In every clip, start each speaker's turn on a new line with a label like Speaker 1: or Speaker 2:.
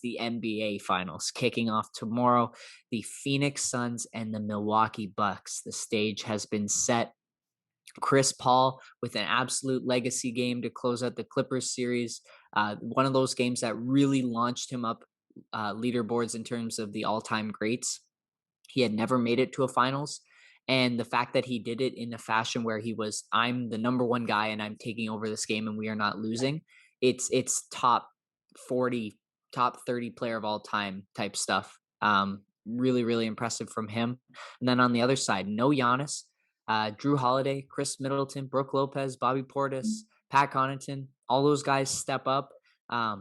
Speaker 1: the NBA Finals kicking off tomorrow. The Phoenix Suns and the Milwaukee Bucks. The stage has been set. Chris Paul with an absolute legacy game to close out the Clippers series. One of those games that really launched him up leaderboards in terms of the all-time greats. He had never made it to a finals. And the fact that he did it in a fashion where he was, I'm the number one guy and I'm taking over this game and we are not losing. It's top 40, top 30 player of all time type stuff. Really, really impressive from him. And then on the other side, no Giannis, Drew Holiday, Chris Middleton, Brooke Lopez, Bobby Portis, Pat Connaughton, all those guys step up. A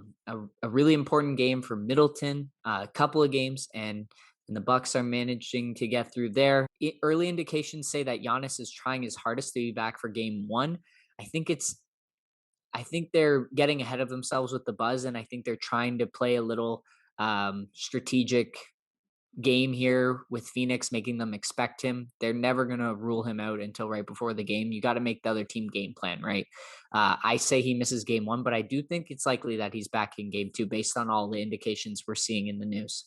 Speaker 1: really important game for Middleton, a couple of games, and the Bucks are managing to get through there. Early indications say that Giannis is trying his hardest to be back for game one. I think they're getting ahead of themselves with the buzz, and I think they're trying to play a little strategic game here with Phoenix, making them expect him. They're never going to rule him out until right before the game. You got to make the other team game plan, right? I say he misses game one, but I do think it's likely that he's back in game two based on all the indications we're seeing in the news.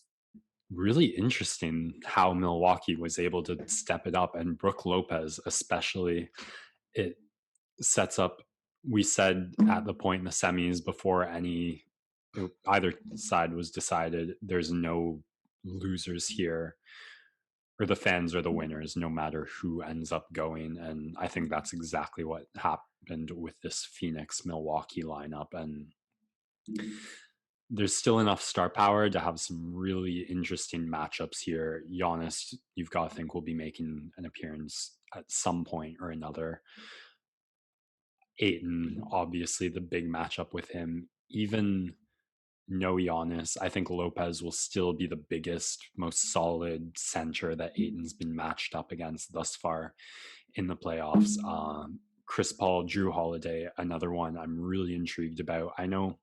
Speaker 2: Really interesting how Milwaukee was able to step it up, and Brooke Lopez especially. It sets up, we said at the point in the semis before either side was decided, there's no losers here, or the fans are the winners no matter who ends up going. And I think that's exactly what happened with this Phoenix Milwaukee lineup. And there's still enough star power to have some really interesting matchups here. Giannis, you've got to think, will be making an appearance at some point or another. Ayton, obviously the big matchup with him. Even no Giannis, I think Lopez will still be the biggest, most solid center that Ayton's been matched up against thus far in the playoffs. Chris Paul, Drew Holiday, another one I'm really intrigued about. I know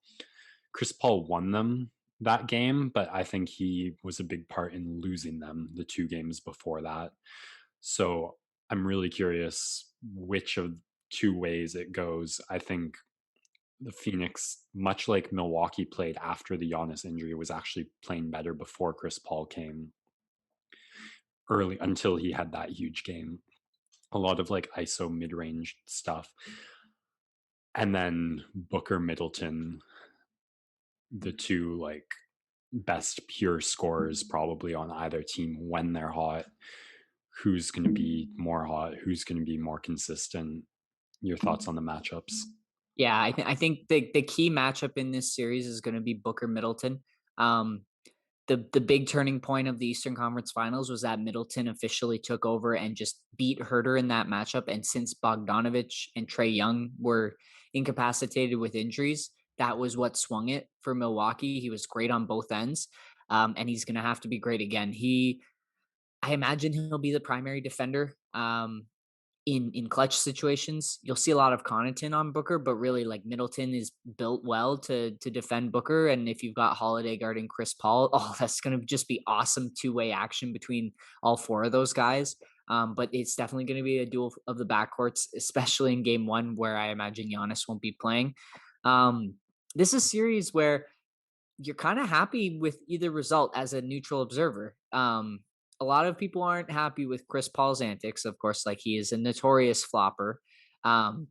Speaker 2: Chris Paul won them that game, but I think he was a big part in losing them the two games before that. So I'm really curious which of two ways it goes. I think the Phoenix, much like Milwaukee played after the Giannis injury, was actually playing better before Chris Paul came early until he had that huge game. A lot of like ISO mid range stuff. And then Booker Middleton, the two like best pure scorers probably on either team when they're hot. Who's going to be more hot? Who's going to be more consistent? Your thoughts on the matchups?
Speaker 1: Yeah, I think the key matchup in this series is going to be Booker Middleton. Um, the big turning point of the Eastern Conference Finals was that Middleton officially took over and just beat Herter in that matchup. And since Bogdanovich and Trae Young were incapacitated with injuries, that was what swung it for Milwaukee. He was great on both ends, and he's going to have to be great again. I imagine he'll be the primary defender. In clutch situations, you'll see a lot of Connaughton on Booker, but really like Middleton is built well to defend Booker. And if you've got Holiday guarding Chris Paul, oh, that's going to just be awesome two-way action between all four of those guys. But it's definitely going to be a duel of the backcourts, especially in game one, where I imagine Giannis won't be playing. This is a series where you're kind of happy with either result as a neutral observer. A lot of people aren't happy with Chris Paul's antics, of course, like he is a notorious flopper. Um,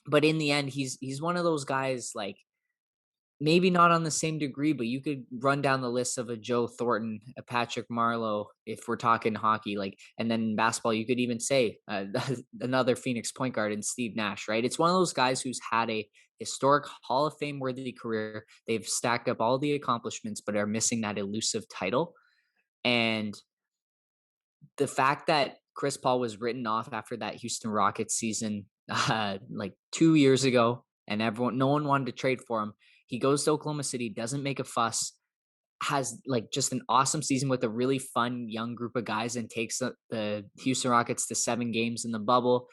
Speaker 1: but in the end, he's one of those guys, like maybe not on the same degree, but you could run down the list of a Joe Thornton, a Patrick Marlowe, if we're talking hockey, like, and then in basketball, you could even say another Phoenix point guard in Steve Nash, right? It's one of those guys who's had a historic Hall of Fame worthy career. They've stacked up all the accomplishments, but are missing that elusive title. And the fact that Chris Paul was written off after that Houston Rockets season, like 2 years ago, and no one wanted to trade for him. He goes to Oklahoma City, doesn't make a fuss, has like just an awesome season with a really fun young group of guys, and takes the Houston Rockets to 7 games in the bubble.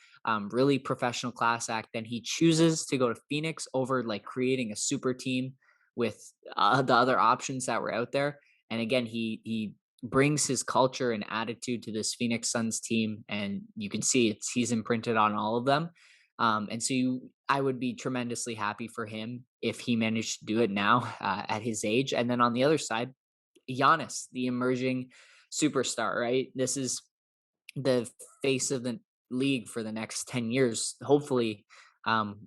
Speaker 1: Really professional class act. Then he chooses to go to Phoenix over like creating a super team with the other options that were out there. And again, he brings his culture and attitude to this Phoenix Suns team, and you can see he's imprinted on all of them. And so I would be tremendously happy for him if he managed to do it now at his age. And then on the other side, Giannis, the emerging superstar, right? This is the face of the league for the next 10 years, hopefully,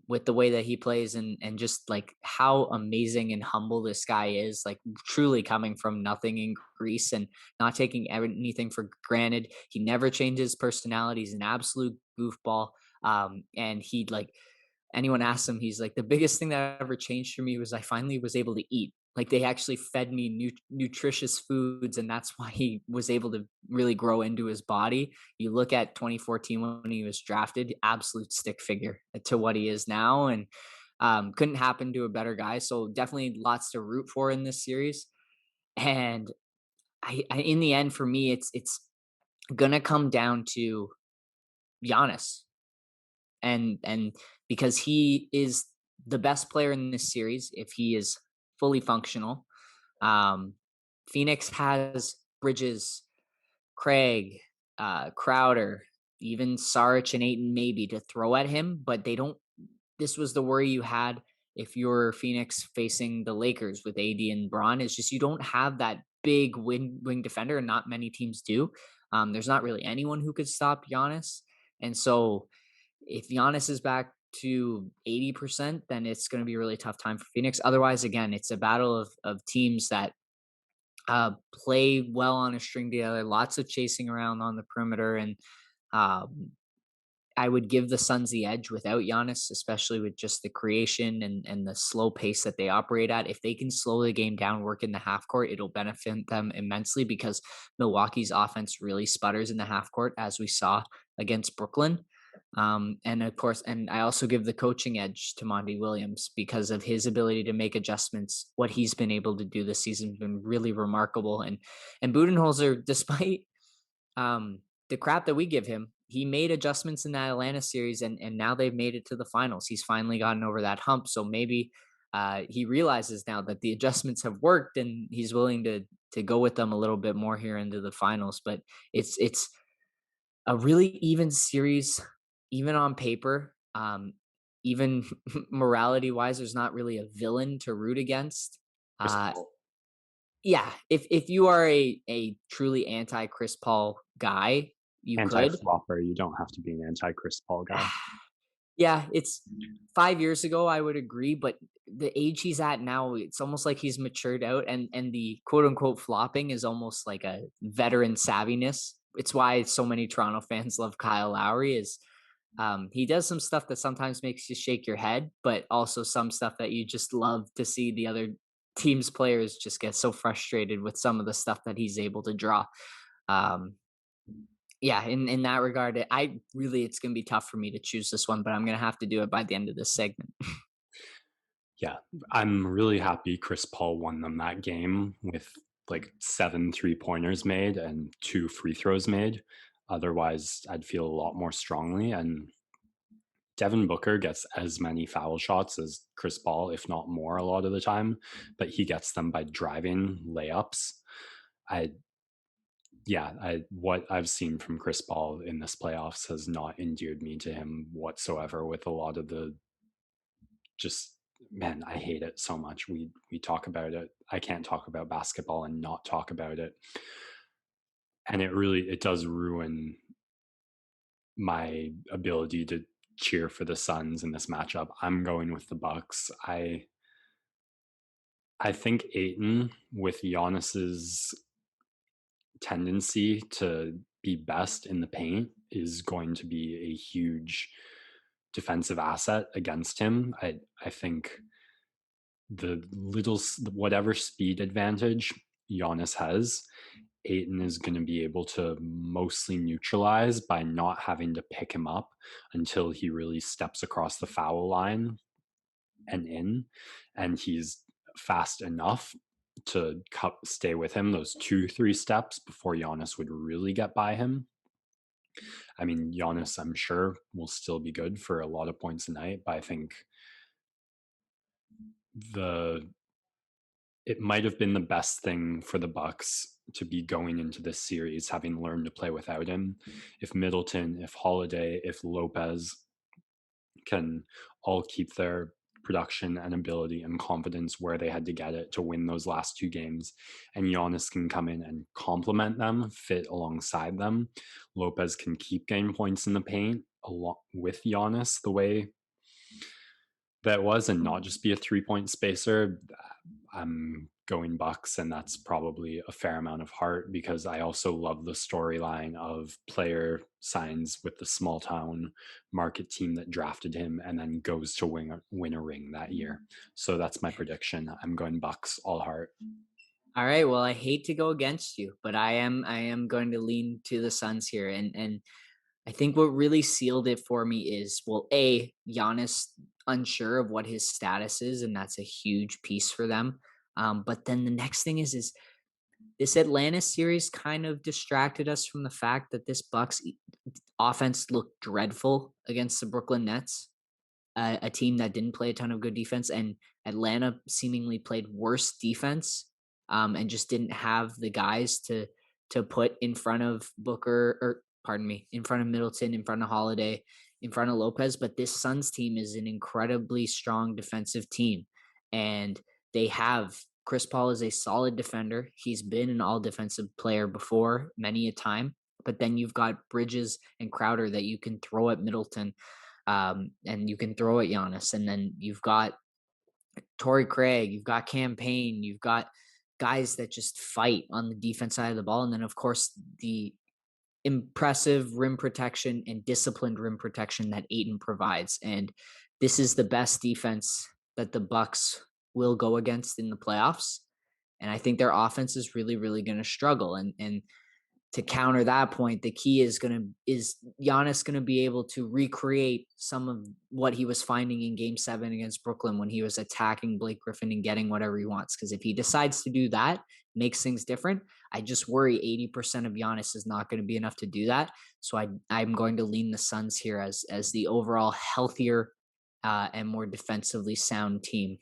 Speaker 1: with the way that he plays and just like how amazing and humble this guy is, like truly coming from nothing in Greece and not taking anything for granted. He never changes personality. He's an absolute goofball. And he like anyone asks him, he's like, the biggest thing that ever changed for me was I finally was able to eat. Like they actually fed me nutritious foods, and that's why he was able to really grow into his body. You look at 2014 when he was drafted, absolute stick figure to what he is now, and couldn't happen to a better guy. So definitely lots to root for in this series. And in the end, for me, it's gonna come down to Giannis and because he is the best player in this series if he is fully functional. Um, Phoenix has Bridges, Craig, Crowder, even Saric and Aiton maybe to throw at him, but they don't. This was the worry you had if you're Phoenix facing the Lakers with AD and Braun. It's just you don't have that big wing defender, and not many teams do. There's not really anyone who could stop Giannis, and so if Giannis is back to 80%, then it's going to be a really tough time for Phoenix. Otherwise, again, it's a battle of teams that play well on a string together, lots of chasing around on the perimeter, and um, I would give the Suns the edge without Giannis, especially with just the creation and the slow pace that they operate at. If they can slow the game down, work in the half court, it'll benefit them immensely because Milwaukee's offense really sputters in the half court, as we saw against Brooklyn. And of course, and I also give the coaching edge to Monty Williams because of his ability to make adjustments. What he's been able to do this season has been really remarkable. And Budenholzer, despite the crap that we give him, he made adjustments in that Atlanta series, and now they've made it to the finals. He's finally gotten over that hump. So maybe he realizes now that the adjustments have worked, and he's willing to go with them a little bit more here into the finals. But it's a really even series, even on paper. Even morality wise, there's not really a villain to root against.
Speaker 2: Chris
Speaker 1: Uh,
Speaker 2: Paul,
Speaker 1: yeah, if you are a truly anti Chris Paul guy, you could.
Speaker 2: anti-flopper. You don't have to be an anti-Chris Paul guy.
Speaker 1: Yeah, it's 5 years ago, I would agree, but the age he's at now, it's almost like he's matured out, and the quote unquote flopping is almost like a veteran savviness. It's why so many Toronto fans love Kyle Lowry is he does some stuff that sometimes makes you shake your head, but also some stuff that you just love to see the other team's players just get so frustrated with some of the stuff that he's able to draw. Um, yeah, in that regard, I really it's gonna be tough for me to choose this one, but I'm gonna have to do it by the end of this segment.
Speaker 2: Yeah, I'm really happy Chris Paul won them that game with like 7 3-pointers made and 2 free throws made. Otherwise, I'd feel a lot more strongly. And Devin Booker gets as many foul shots as Chris Paul, if not more, a lot of the time, but he gets them by driving layups. I what I've seen from Chris Paul in this playoffs has not endeared me to him whatsoever. With a lot of the just man, I hate it so much. We talk about it. I can't talk about basketball and not talk about it, and it does ruin my ability to cheer for the Suns in this matchup. I'm going with the Bucks. I think Aiton, with Giannis's tendency to be best in the paint, is going to be a huge defensive asset against him. I think the little whatever speed advantage Giannis has, Aiton is going to be able to mostly neutralize by not having to pick him up until he really steps across the foul line and in, and he's fast enough to stay with him those 2-3 steps before Giannis would really get by him. I mean, Giannis, I'm sure, will still be good for a lot of points a night, but I think the it might have been the best thing for the Bucks to be going into this series having learned to play without him. If Middleton, if Holiday, if Lopez can all keep their production and ability and confidence where they had to get it to win those last two games. And Giannis can come in and complement them, fit alongside them. Lopez can keep getting points in the paint along with Giannis the way that was, and not just be a 3-point spacer. I'm going Bucks, and that's probably a fair amount of heart because I also love the storyline of player signs with the small town market team that drafted him and then goes to win a ring that year. So that's my prediction. I'm going Bucks all heart.
Speaker 1: All right. Well, I hate to go against you, but I am going to lean to the Suns here. And I think what really sealed it for me is, well, Giannis unsure of what his status is, and that's a huge piece for them. But then the next thing is this Atlanta series kind of distracted us from the fact that this offense looked dreadful against the Brooklyn Nets, a team that didn't play a ton of good defense, and Atlanta seemingly played worse defense, and just didn't have the guys to put in front of Booker, or pardon me, in front of Middleton, in front of Holiday, in front of Lopez. But this Suns team is an incredibly strong defensive team, and they have Chris Paul is a solid defender. He's been an all defensive player before many a time. But then you've got Bridges and Crowder that you can throw at Middleton, and you can throw at Giannis. And then you've got Torrey Craig, you've got Campaign, you've got guys that just fight on the defense side of the ball. And then, of course, the impressive rim protection and disciplined rim protection that Ayton provides. And this is the best defense that the Bucks will go against in the playoffs. And I think their offense is really, really going to struggle. And to counter that point, the key is Giannis going to be able to recreate some of what he was finding in Game 7 against Brooklyn when he was attacking Blake Griffin and getting whatever he wants? Because if he decides to do that, makes things different. I just worry 80% of Giannis is not going to be enough to do that. So I'm going to lean the Suns here as the overall healthier and more defensively sound team.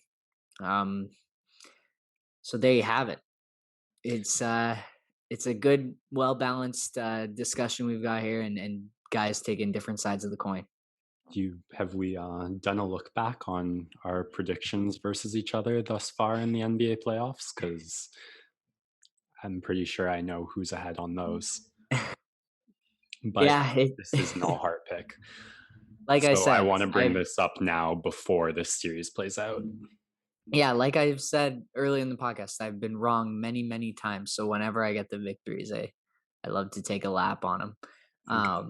Speaker 1: So there you have it. It's a good, well-balanced discussion we've got here, and guys taking different sides of the coin.
Speaker 2: Have we done a look back on our predictions versus each other thus far in the NBA playoffs? Because I'm pretty sure I know who's ahead on those. But
Speaker 1: Yeah,
Speaker 2: this is no heart pick.
Speaker 1: like I
Speaker 2: So I
Speaker 1: said,
Speaker 2: want to bring this up now before this series plays out.
Speaker 1: yeah, like I've said early in the podcast, I've been wrong many, many times. So whenever I get the victories, I love to take a lap on them.
Speaker 2: I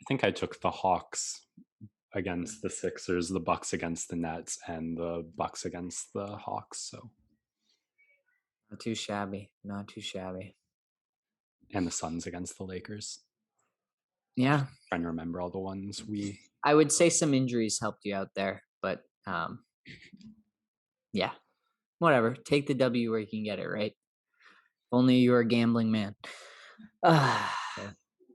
Speaker 2: think I took the Hawks against the Sixers, the Bucks against the Nets, and the Bucks against the Hawks. So
Speaker 1: not too shabby, not too shabby.
Speaker 2: And the Suns against the Lakers.
Speaker 1: Yeah,
Speaker 2: Trying to remember all the ones
Speaker 1: I would say some injuries helped you out there, but yeah, whatever. Take the W where you can get it, right? If only you were a gambling man.